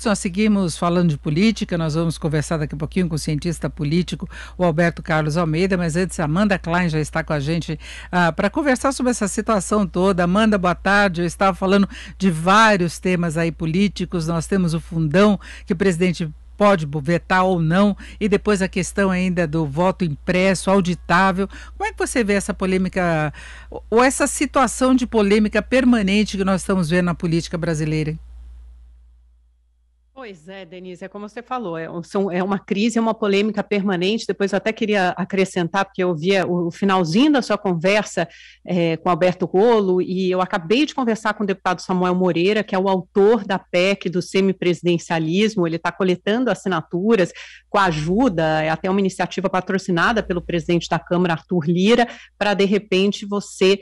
minutos nós seguimos falando de política, nós vamos conversar daqui a pouquinho com o cientista político, o Alberto Carlos Almeida, mas antes a Amanda Klein já está com a gente para conversar sobre essa situação toda. Amanda, boa tarde. Eu estava falando de vários temas aí políticos, nós temos o fundão que o presidente pode vetar ou não, e depois a questão ainda do voto impresso, auditável. Como é que você vê essa polêmica, ou essa situação de polêmica permanente que nós estamos vendo na política brasileira? Pois é, Denise, é como você falou, é uma crise, é uma polêmica permanente. Depois eu até queria acrescentar, porque eu vi o finalzinho da sua conversa com Alberto Rolo, e eu acabei de conversar com o deputado Samuel Moreira, que é o autor da PEC do semipresidencialismo. Ele está coletando assinaturas com a ajuda, até uma iniciativa patrocinada pelo presidente da Câmara, Arthur Lira, para, de repente, você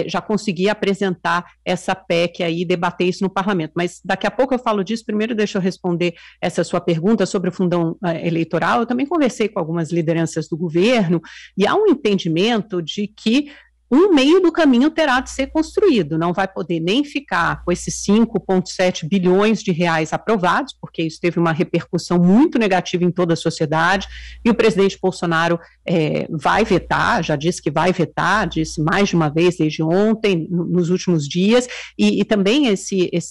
já conseguir apresentar essa PEC aí, debater isso no parlamento. Mas daqui a pouco eu falo disso. Primeiro deixa eu responder essa sua pergunta sobre o fundão eleitoral. Eu também conversei com algumas lideranças do governo e há um entendimento de que um meio do caminho terá de ser construído, não vai poder nem ficar com esses 5,7 bilhões de reais aprovados, porque isso teve uma repercussão muito negativa em toda a sociedade, e o presidente Bolsonaro vai vetar, já disse que vai vetar, disse mais de uma vez desde ontem, nos últimos dias, e também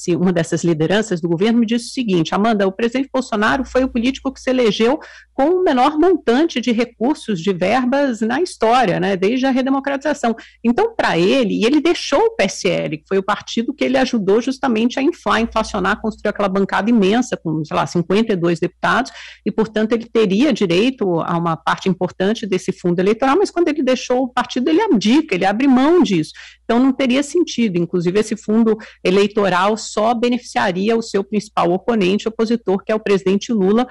uma dessas lideranças do governo me disse o seguinte: Amanda, o presidente Bolsonaro foi o político que se elegeu com o menor montante de recursos, de verbas na história, né, desde a redemocratização. Então, para ele, e ele deixou o PSL, que foi o partido que ele ajudou justamente a inflacionar, construir aquela bancada imensa, com, sei lá, 52 deputados, e, portanto, ele teria direito a uma parte importante desse fundo eleitoral, mas quando ele deixou o partido, ele abdica, ele abre mão disso. Então, não teria sentido. Inclusive, esse fundo eleitoral só beneficiaria o seu principal oponente, opositor, que é o presidente Lula.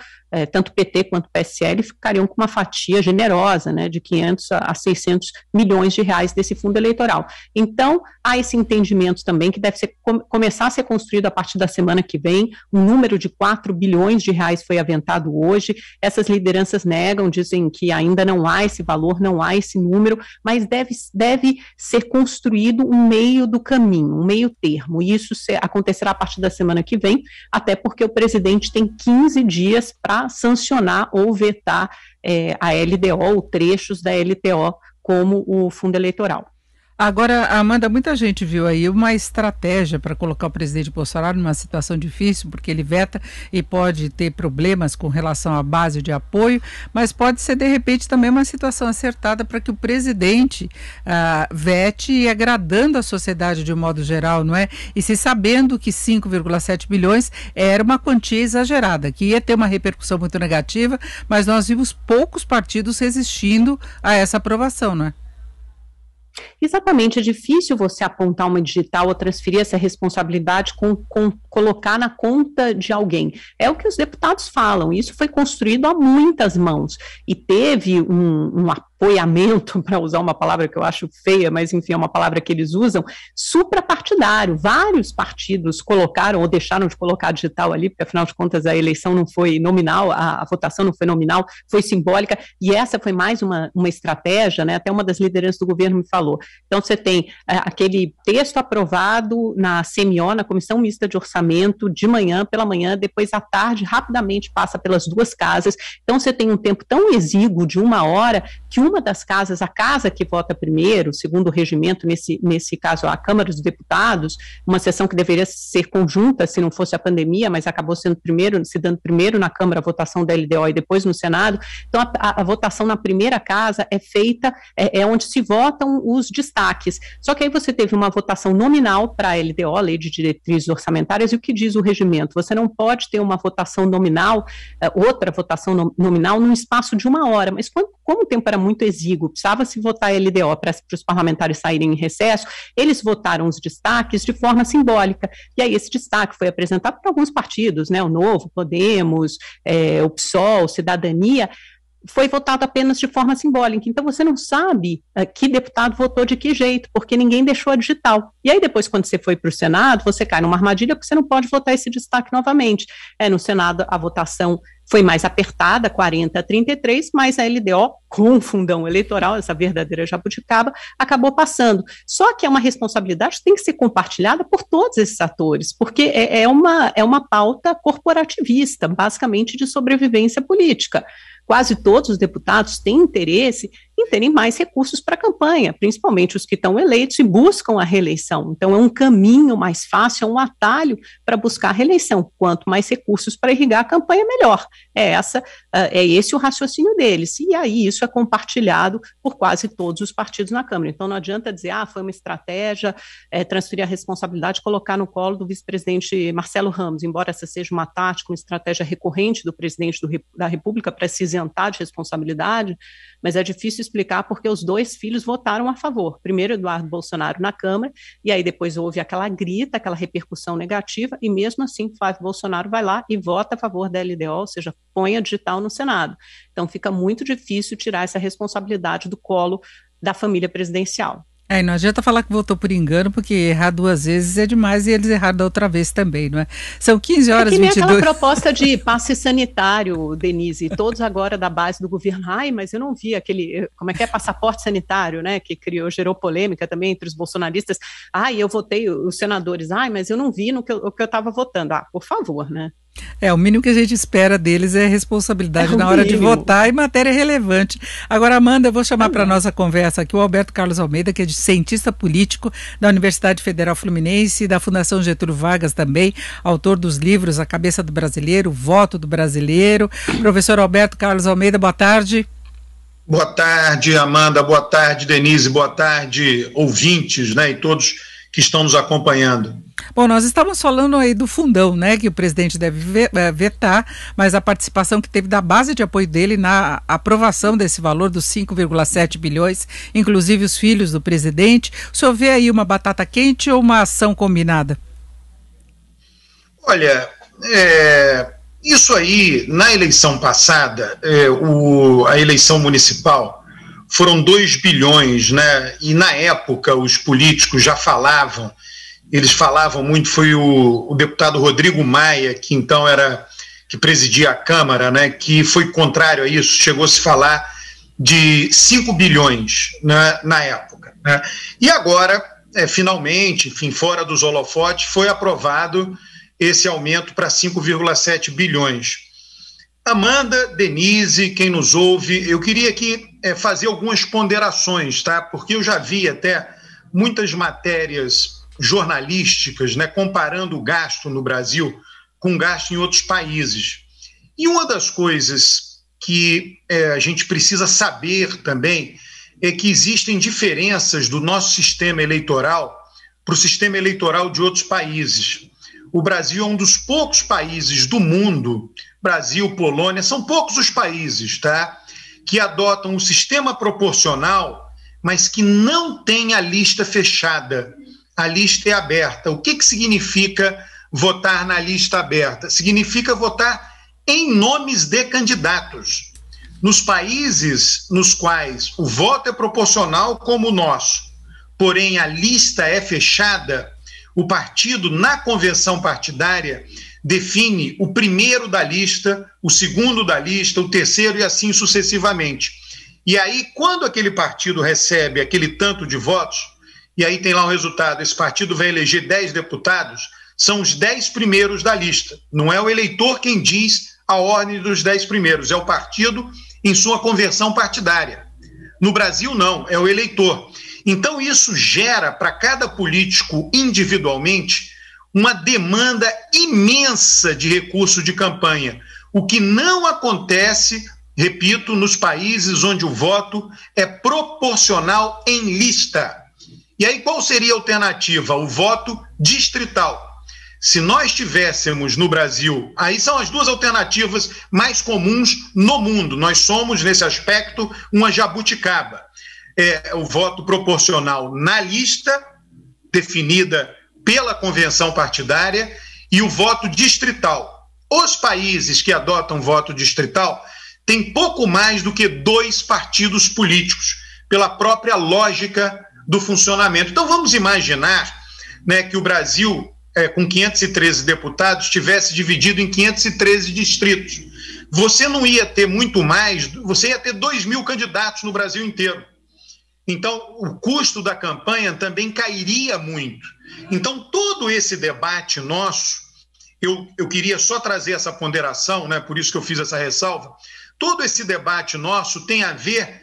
Tanto PT quanto PSL ficariam com uma fatia generosa, né, de 500 a 600 milhões de reais desse fundo eleitoral. Então, há esse entendimento também que deve começar a ser construído a partir da semana que vem. Um número de 4 bilhões de reais foi aventado hoje. Essas lideranças negam, dizem que ainda não há esse valor, não há esse número, mas deve ser construído um meio do caminho, um meio termo, e isso acontecerá a partir da semana que vem, até porque o presidente tem 15 dias para sancionar ou vetar a LDO, ou trechos da LTO, como o fundo eleitoral. Agora, Amanda, muita gente viu aí uma estratégia para colocar o presidente Bolsonaro numa situação difícil, porque ele veta e pode ter problemas com relação à base de apoio, mas pode ser, de repente, também uma situação acertada para que o presidente vete e agradando a sociedade de um modo geral, não é? E se sabendo que 5,7 bilhões era uma quantia exagerada, que ia ter uma repercussão muito negativa, mas nós vimos poucos partidos resistindo a essa aprovação, não é? Exatamente, é difícil você apontar uma digital ou transferir essa responsabilidade colocar na conta de alguém. É o que os deputados falam, isso foi construído a muitas mãos, e teve um apoiamento, para usar uma palavra que eu acho feia, mas enfim, é uma palavra que eles usam, suprapartidário. Vários partidos colocaram ou deixaram de colocar digital ali, porque afinal de contas a eleição não foi nominal, a votação não foi nominal, foi simbólica, e essa foi mais uma estratégia, né? Até uma das lideranças do governo me falou. Então você tem aquele texto aprovado na CMO, na Comissão Mista de Orçamento, de manhã, pela manhã, depois à tarde, rapidamente passa pelas duas casas. Então você tem um tempo tão exíguo de 1 hora, que uma das casas, a casa que vota primeiro, segundo o regimento, nesse caso a Câmara dos Deputados, uma sessão que deveria ser conjunta se não fosse a pandemia, mas acabou se dando primeiro na Câmara a votação da LDO e depois no Senado. Então a votação na primeira casa é feita, é onde se votam os destaques. Só que aí você teve uma votação nominal para a LDO, Lei de Diretrizes Orçamentárias, e o que diz o regimento? Você não pode ter uma votação nominal, outra votação nominal num espaço de 1 hora, mas como o tempo era muito exíguo, precisava se votar a LDO para os parlamentares saírem em recesso, eles votaram os destaques de forma simbólica, e aí esse destaque foi apresentado por alguns partidos, né, o Novo, Podemos, o PSOL, Cidadania, foi votado apenas de forma simbólica. Então, você não sabe que deputado votou de que jeito, porque ninguém deixou a digital. E aí, depois, quando você foi para o Senado, você cai numa armadilha, porque você não pode votar esse destaque novamente. No Senado, a votação foi mais apertada, 40-33, mas a LDO, com fundão eleitoral, essa verdadeira jabuticaba, acabou passando. Só que é uma responsabilidade que tem que ser compartilhada por todos esses atores, porque é uma pauta corporativista, basicamente de sobrevivência política. Quase todos os deputados têm interesse em terem mais recursos para a campanha, principalmente os que estão eleitos e buscam a reeleição. Então, é um caminho mais fácil, é um atalho para buscar a reeleição. Quanto mais recursos para irrigar a campanha, melhor. É esse o raciocínio deles. E aí, isso é compartilhado por quase todos os partidos na Câmara. Então, não adianta dizer, foi uma estratégia, transferir a responsabilidade, colocar no colo do vice-presidente Marcelo Ramos, embora essa seja uma tática, uma estratégia recorrente do presidente da República para se isentar de responsabilidade, mas é difícil explicar porque os dois filhos votaram a favor. Primeiro, Eduardo Bolsonaro na Câmara, e aí depois houve aquela grita, aquela repercussão negativa, e mesmo assim, Flávio Bolsonaro vai lá e vota a favor da LDO, ou seja, põe a digital no Senado. Então, fica muito difícil tirar essa responsabilidade do colo da família presidencial. Não adianta falar que votou por engano, porque errar 2 vezes é demais e eles erraram da outra vez também, não é? São 15 horas e 22... aquela proposta de passe sanitário, Denise, todos agora da base do governo, mas eu não vi aquele, como é que é, passaporte sanitário, né, que gerou polêmica também entre os bolsonaristas. Eu votei, os senadores, mas eu não vi o que eu estava votando. Por favor, né? O mínimo que a gente espera deles é responsabilidade na hora de votar e matéria relevante. Agora, Amanda, eu vou chamar para a nossa conversa aqui o Alberto Carlos Almeida, que é cientista político da Universidade Federal Fluminense e da Fundação Getúlio Vargas também, autor dos livros A Cabeça do Brasileiro, O Voto do Brasileiro. Professor Alberto Carlos Almeida, boa tarde. Boa tarde, Amanda, boa tarde, Denise, boa tarde, ouvintes, né, e todos que estão nos acompanhando. Bom, nós estávamos falando aí do fundão, né, que o presidente deve vetar, mas a participação que teve da base de apoio dele na aprovação desse valor dos 5,7 bilhões, inclusive os filhos do presidente. O senhor vê aí uma batata quente ou uma ação combinada? Olha, isso aí, na eleição passada, a eleição municipal, foram 2 bilhões, né, e na época os políticos já falavam, eles falavam muito, foi o deputado Rodrigo Maia, que então que presidia a Câmara, né, que foi contrário a isso, chegou a se falar de 5 bilhões, né, na época. Né? E agora, finalmente, enfim, fora dos holofotes, foi aprovado esse aumento para 5,7 bilhões. Amanda, Denise, quem nos ouve, eu queria aqui fazer algumas ponderações, tá? Porque eu já vi até muitas matérias jornalísticas, né, comparando o gasto no Brasil com o gasto em outros países. E uma das coisas que a gente precisa saber também é que existem diferenças do nosso sistema eleitoral para o sistema eleitoral de outros países. O Brasil é um dos poucos países do mundo, Brasil, Polônia, são poucos os países, tá, que adotam um sistema proporcional, mas que não tem a lista fechada. A lista é aberta. O que significa votar na lista aberta? Significa votar em nomes de candidatos. Nos países nos quais o voto é proporcional, como o nosso, porém a lista é fechada, o partido, na convenção partidária, define o primeiro da lista, o segundo da lista, o terceiro e assim sucessivamente. E aí, quando aquele partido recebe aquele tanto de votos, e aí tem lá o resultado, esse partido vai eleger 10 deputados, são os 10 primeiros da lista. Não é o eleitor quem diz a ordem dos 10 primeiros, é o partido em sua convenção partidária. No Brasil, não, é o eleitor. Então, isso gera para cada político individualmente uma demanda imensa de recurso de campanha, o que não acontece, repito, nos países onde o voto é proporcional em lista. E aí, qual seria a alternativa? O voto distrital. Se nós tivéssemos no Brasil, aí são as 2 alternativas mais comuns no mundo. Nós somos, nesse aspecto, uma jabuticaba. O voto proporcional na lista, definida pela convenção partidária, e o voto distrital. Os países que adotam voto distrital tem pouco mais do que 2 partidos políticos, pela própria lógica do funcionamento. Então vamos imaginar, né, que o Brasil, com 513 deputados, tivesse dividido em 513 distritos. Você não ia ter muito mais, você ia ter 2.000 candidatos no Brasil inteiro. Então, o custo da campanha também cairia muito. Então, todo esse debate nosso, eu queria só trazer essa ponderação, né, por isso que eu fiz essa ressalva, todo esse debate nosso tem a ver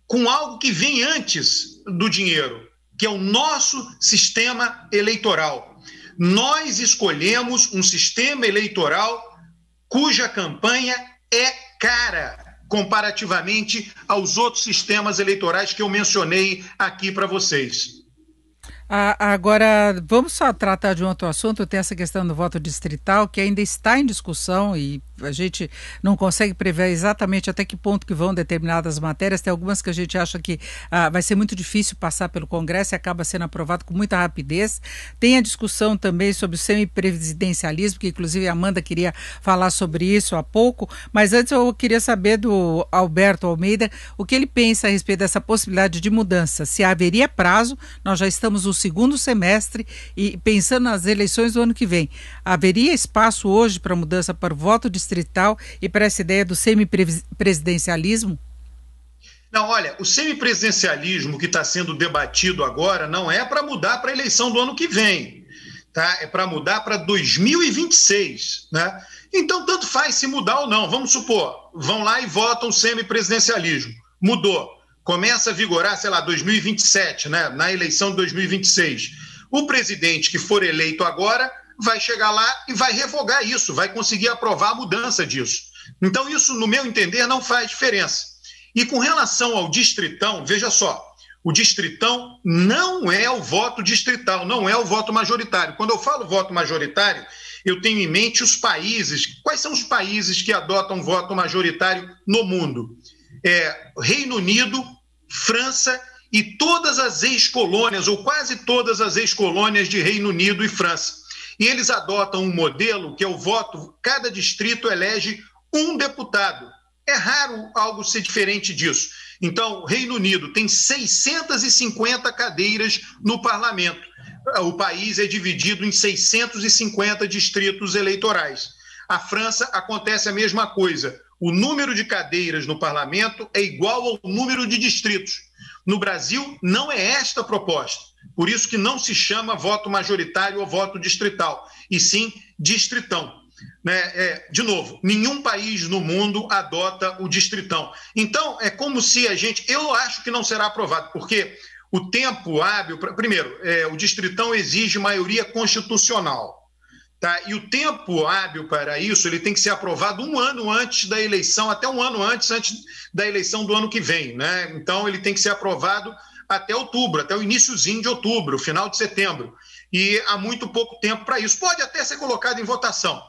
com algo que vem antes do dinheiro, que é o nosso sistema eleitoral. Nós escolhemos um sistema eleitoral cuja campanha é cara comparativamente aos outros sistemas eleitorais que eu mencionei aqui para vocês. Agora, vamos só tratar de um outro assunto. Tem essa questão do voto distrital, que ainda está em discussão e a gente não consegue prever exatamente até que ponto que vão determinadas matérias. Tem algumas que a gente acha que vai ser muito difícil passar pelo Congresso e acaba sendo aprovado com muita rapidez. Tem a discussão também sobre o semipresidencialismo, que inclusive a Amanda queria falar sobre isso há pouco, mas antes eu queria saber do Alberto Almeida o que ele pensa a respeito dessa possibilidade de mudança, se haveria prazo. Nós já estamos no segundo semestre e pensando nas eleições do ano que vem, haveria espaço hoje para mudança para o voto distrital e para essa ideia do semipresidencialismo? Não, olha, o semipresidencialismo que está sendo debatido agora não é para mudar para a eleição do ano que vem, tá? É para mudar para 2026, né? Então, tanto faz se mudar ou não. Vamos supor, vão lá e votam o semipresidencialismo. Mudou. Começa a vigorar, sei lá, 2027, né? Na eleição de 2026. O presidente que for eleito agora vai chegar lá e vai revogar isso, vai conseguir aprovar a mudança disso. Então, isso, no meu entender, não faz diferença. E com relação ao distritão, veja só, o distritão não é o voto distrital, não é o voto majoritário. Quando eu falo voto majoritário, eu tenho em mente os países. Quais são os países que adotam voto majoritário no mundo? Reino Unido, França e todas as ex-colônias, ou quase todas as ex-colônias de Reino Unido e França. E eles adotam um modelo que é o voto, cada distrito elege um deputado. É raro algo ser diferente disso. Então, o Reino Unido tem 650 cadeiras no parlamento. O país é dividido em 650 distritos eleitorais. A França acontece a mesma coisa. O número de cadeiras no parlamento é igual ao número de distritos. No Brasil, não é esta a proposta. Por isso que não se chama voto majoritário ou voto distrital, e sim distritão. De novo, nenhum país no mundo adota o distritão. Então, é como se eu acho que não será aprovado, porque o tempo hábil, primeiro, o distritão exige maioria constitucional. Tá? E o tempo hábil para isso, ele tem que ser aprovado um ano antes da eleição, até um ano antes da eleição do ano que vem, né? Então, ele tem que ser aprovado até outubro, até o iniciozinho de outubro, final de setembro. E há muito pouco tempo para isso. Pode até ser colocado em votação.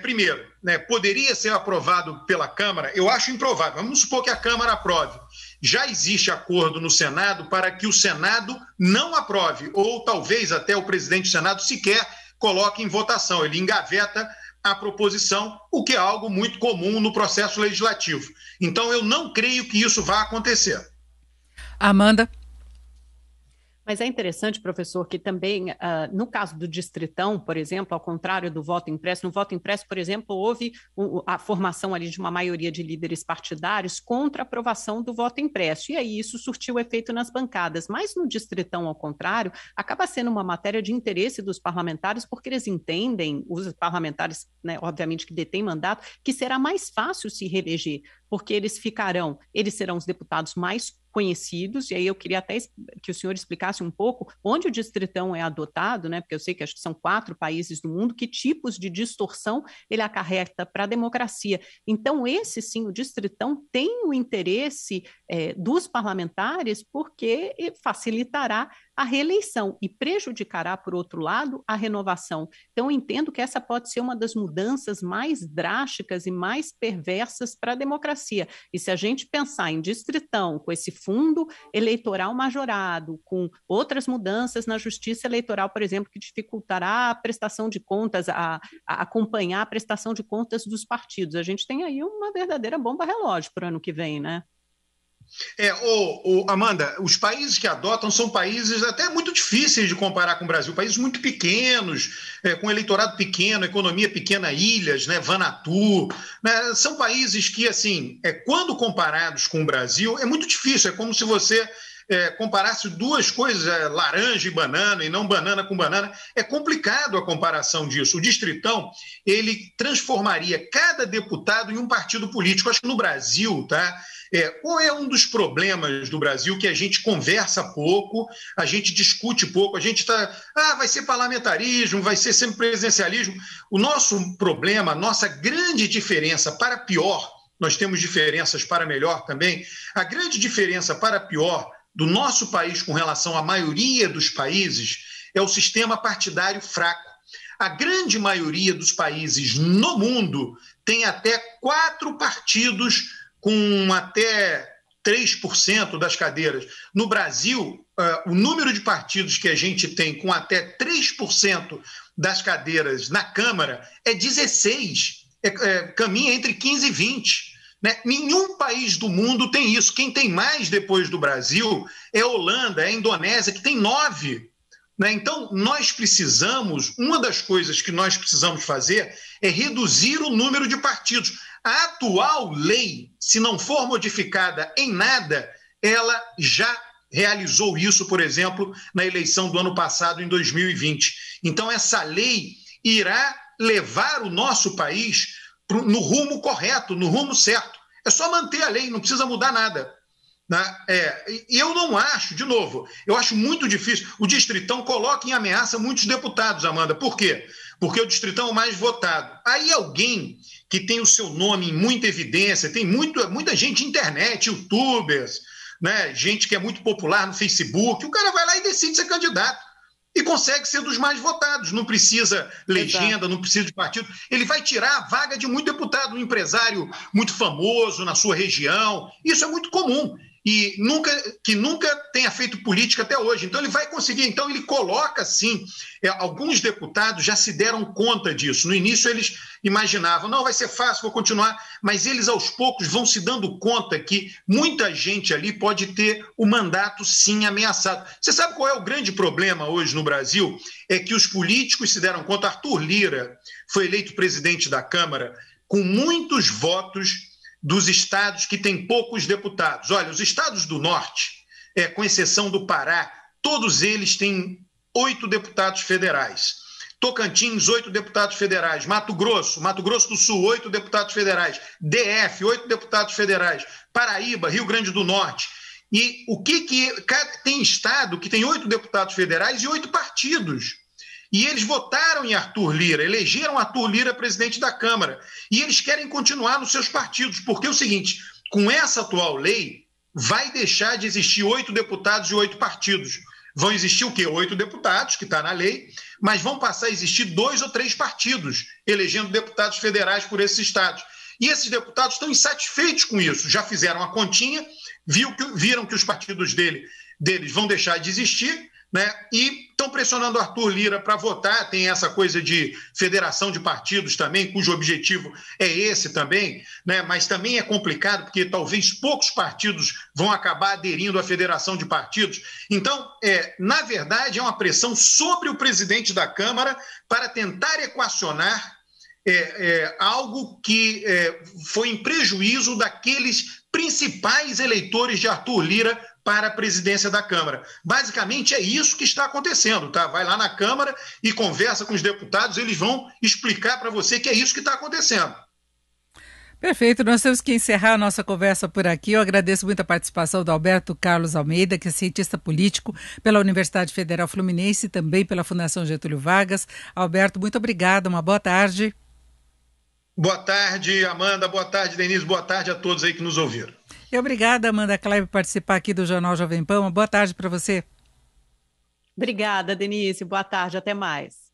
Primeiro, poderia ser aprovado pela Câmara? Eu acho improvável. Vamos supor que a Câmara aprove. Já existe acordo no Senado para que o Senado não aprove, ou talvez até o presidente do Senado sequer coloque em votação, ele engaveta a proposição, o que é algo muito comum no processo legislativo. Então, eu não creio que isso vá acontecer. Amanda? Mas é interessante, professor, que também, no caso do distritão, por exemplo, ao contrário do voto impresso, no voto impresso, por exemplo, houve a formação ali de uma maioria de líderes partidários contra a aprovação do voto impresso, e aí isso surtiu efeito nas bancadas. Mas no distritão, ao contrário, acaba sendo uma matéria de interesse dos parlamentares, porque eles entendem, os parlamentares, né, obviamente, que detêm mandato, que será mais fácil se reeleger, porque eles serão os deputados mais conhecidos, e aí eu queria até que o senhor explicasse um pouco onde o distritão é adotado, né? Porque eu sei que acho que são 4 países do mundo, que tipos de distorção ele acarreta para a democracia. Então, esse sim, o distritão tem o interesse dos parlamentares, porque facilitará a reeleição e prejudicará, por outro lado, a renovação. Então, eu entendo que essa pode ser uma das mudanças mais drásticas e mais perversas para a democracia. E se a gente pensar em distritão, com esse fundo eleitoral majorado, com outras mudanças na justiça eleitoral, por exemplo, que dificultará a prestação de contas, a acompanhar a prestação de contas dos partidos, a gente tem aí uma verdadeira bomba relógio para o ano que vem, né? Amanda, os países que adotam são países até muito difíceis de comparar com o Brasil, países muito pequenos, com eleitorado pequeno, economia pequena, ilhas, né, Vanuatu, né, são países que, assim, quando comparados com o Brasil, é muito difícil, é como se você comparasse duas coisas, laranja e banana, e não banana com banana. É complicado a comparação disso. O Distritão, ele transformaria cada deputado em um partido político. Acho que no Brasil, tá? Qual é um dos problemas do Brasil que a gente conversa pouco, a gente discute pouco, a gente está, vai ser parlamentarismo, vai ser sempre presidencialismo. O nosso problema, a nossa grande diferença para pior, nós temos diferenças para melhor também, a grande diferença para pior do nosso país com relação à maioria dos países é o sistema partidário fraco. A grande maioria dos países no mundo tem até 4 partidos com até 3% das cadeiras. No Brasil, o número de partidos que a gente tem com até 3% das cadeiras na Câmara é 16, caminha entre 15 e 20. Né? Nenhum país do mundo tem isso. Quem tem mais depois do Brasil é a Holanda, é a Indonésia, que tem 9. Né? Então, uma das coisas que nós precisamos fazer é reduzir o número de partidos. A atual lei, se não for modificada em nada, ela já realizou isso, por exemplo, na eleição do ano passado, em 2020. Então, essa lei irá levar o nosso país no rumo correto, no rumo certo. É só manter a lei, não precisa mudar nada. Né? E eu não acho, de novo, eu acho muito difícil. O Distritão coloca em ameaça muitos deputados, Amanda. Por quê? Porque o Distritão é o mais votado. Aí alguém que tem o seu nome em muita evidência, tem muita gente na internet, youtubers, né? Gente que é muito popular no Facebook, o cara vai lá e decide ser candidato. E consegue ser dos mais votados, não precisa legenda, não precisa de partido. Ele vai tirar a vaga de muito deputado, um empresário muito famoso na sua região. Isso é muito comum e que nunca tenha feito política até hoje. Então ele vai conseguir. Então ele coloca, sim, alguns deputados já se deram conta disso. No início eles imaginavam, não, vai ser fácil, vou continuar, mas eles aos poucos vão se dando conta que muita gente ali pode ter o mandato, sim, ameaçado. Você sabe qual é o grande problema hoje no Brasil? É que os políticos se deram conta. Arthur Lira foi eleito presidente da Câmara com muitos votos dos estados que têm poucos deputados. Olha, os estados do norte, com exceção do Pará, todos eles têm 8 deputados federais. Tocantins, 8 deputados federais. Mato Grosso do Sul, 8 deputados federais. DF, 8 deputados federais. Paraíba, Rio Grande do Norte. E tem estado que tem 8 deputados federais e 8 partidos. E eles votaram em Arthur Lira, elegeram Arthur Lira presidente da Câmara. E eles querem continuar nos seus partidos, porque é o seguinte, com essa atual lei, vai deixar de existir 8 deputados e 8 partidos. Vão existir o quê? 8 deputados, que está na lei, mas vão passar a existir 2 ou 3 partidos, elegendo deputados federais por esses estados. E esses deputados estão insatisfeitos com isso, já fizeram a continha, viram que os partidos deles vão deixar de existir, né? E estão pressionando o Arthur Lira para votar. Tem essa coisa de federação de partidos também, cujo objetivo é esse também, né? Mas também é complicado porque talvez poucos partidos vão acabar aderindo à federação de partidos. Então, na verdade, é uma pressão sobre o presidente da Câmara para tentar equacionar algo que foi em prejuízo daqueles principais eleitores de Arthur Lira para a presidência da Câmara. Basicamente é isso que está acontecendo, tá? Vai lá na Câmara e conversa com os deputados, eles vão explicar para você que é isso que está acontecendo. Perfeito, nós temos que encerrar a nossa conversa por aqui. Eu agradeço muito a participação do Alberto Carlos Almeida, que é cientista político pela Universidade Federal Fluminense e também pela Fundação Getúlio Vargas. Alberto, muito obrigado, uma boa tarde. Boa tarde, Amanda, boa tarde, Denise, boa tarde a todos aí que nos ouviram. E obrigada, Amanda Kleber, por participar aqui do Jornal Jovem Pan. Uma boa tarde para você. Obrigada, Denise. Boa tarde. Até mais.